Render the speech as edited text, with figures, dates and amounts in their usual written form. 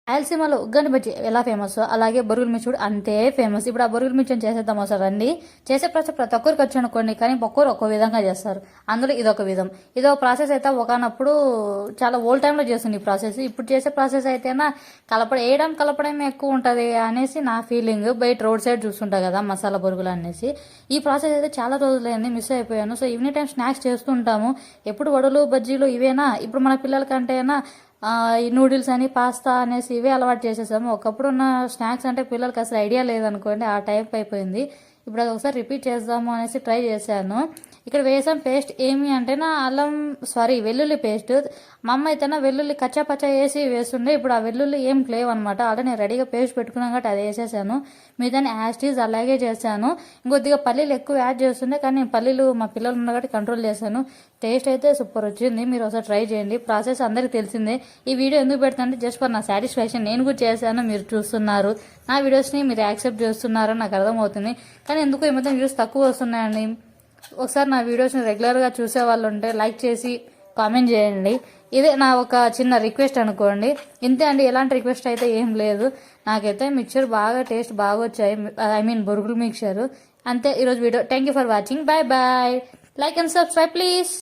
రాయలసీమలో ఉగ్గని బజ్జి ఎలా ఫేమస్ అలాగే బొరుగుల మిర్చి కూడా అంతే ఫేమస్. ఇప్పుడు ఆ బొరుగుల మిర్చిని చేసేద్దాం ఒకసారి రండి. చేసే ప్రాసెస్ ప్రతి ఒక్కరికి వచ్చి అనుకోండి, కానీ ఒక్కొక్కరు ఒక్కో విధంగా చేస్తారు. అందులో ఇదొక విధం. ఇదో ప్రాసెస్ అయితే ఒకనప్పుడు చాలా ఓల్డ్ టైంలో చేస్తుంది ఈ ప్రాసెస్. ఇప్పుడు చేసే ప్రాసెస్ అయితేనా కలపడం ఎక్కువ ఉంటుంది అనేసి నా ఫీలింగ్. బయట రోడ్ సైడ్ చూస్తుంటా కదా మసాలా బొరుగులు అనేసి. ఈ ప్రాసెస్ అయితే చాలా రోజులైంది, మిస్ అయిపోయాను. సో ఈవినింగ్ టైం స్నాక్స్ చేస్తుంటాము. ఎప్పుడు వడలు బజ్జీలు ఇవేనా, ఇప్పుడు మన పిల్లలకంటేనా ఈ నూడిల్స్ అని పాస్తా అనేసి ఇవే అలవాటు చేసేసాము. ఒకప్పుడు ఉన్న స్నాక్స్ అంటే పిల్లలకి అసలు ఐడియా లేదనుకోండి, ఆ టైప్ అయిపోయింది. ఇప్పుడు అది ఒకసారి రిపీట్ చేద్దాము అనేసి ట్రై చేశాను. ఇక్కడ వేసాం పేస్ట్ ఏమి అంటేనా వెల్లుల్లి పేస్ట్. మా అమ్మ అయితేనా వెల్లుల్లి కచ్చా పచ్చా వేసి వేస్తుండే. ఇప్పుడు ఆ వెల్లుల్లి ఏం లేవు అనమాట. ఆల్రెడీ నేను రెడీగా పేస్ట్ పెట్టుకున్నాను కాబట్టి అది వేసేసాను. మిగతాని యాస్టీజ్ అలాగే చేశాను. ఇంకొద్దిగా పల్లీలు ఎక్కువ యాడ్ చేస్తుండే, కానీ పల్లీలు మా పిల్లలు ఉన్న కాబట్టి కంట్రోల్ చేశాను. టేస్ట్ అయితే సూపర్ వచ్చింది. మీరు ఒకసారి ట్రై చేయండి. ప్రాసెస్ అందరికీ తెలిసిందే. ఈ వీడియో ఎందుకు పెడతానంటే జస్ట్ ఫర్ నా సాటిస్ఫాక్షన్. నేను కూడా చేశాను, మీరు చూస్తున్నారు. నా వీడియోస్ని మీరు యాక్సెప్ట్ చేస్తున్నారని నాకు అర్థమవుతుంది. కానీ ఎందుకు ఈ మధ్య వ్యూస్ తక్కువ వస్తున్నాయండి. ఒకసారి నా వీడియోస్ని రెగ్యులర్గా చూసే వాళ్ళు ఉంటే లైక్ చేసి కామెంట్ చేయండి. ఇదే నా ఒక చిన్న రిక్వెస్ట్ అనుకోండి. ఇంతే అండి, ఎలాంటి రిక్వెస్ట్ అయితే ఏం లేదు. నాకైతే మిక్చర్ బాగా టేస్ట్ బాగా వచ్చాయి. బొరుగులు మిక్చర్ అంతే ఈరోజు వీడియో. Thank you for watching. Bye bye. Like and subscribe please.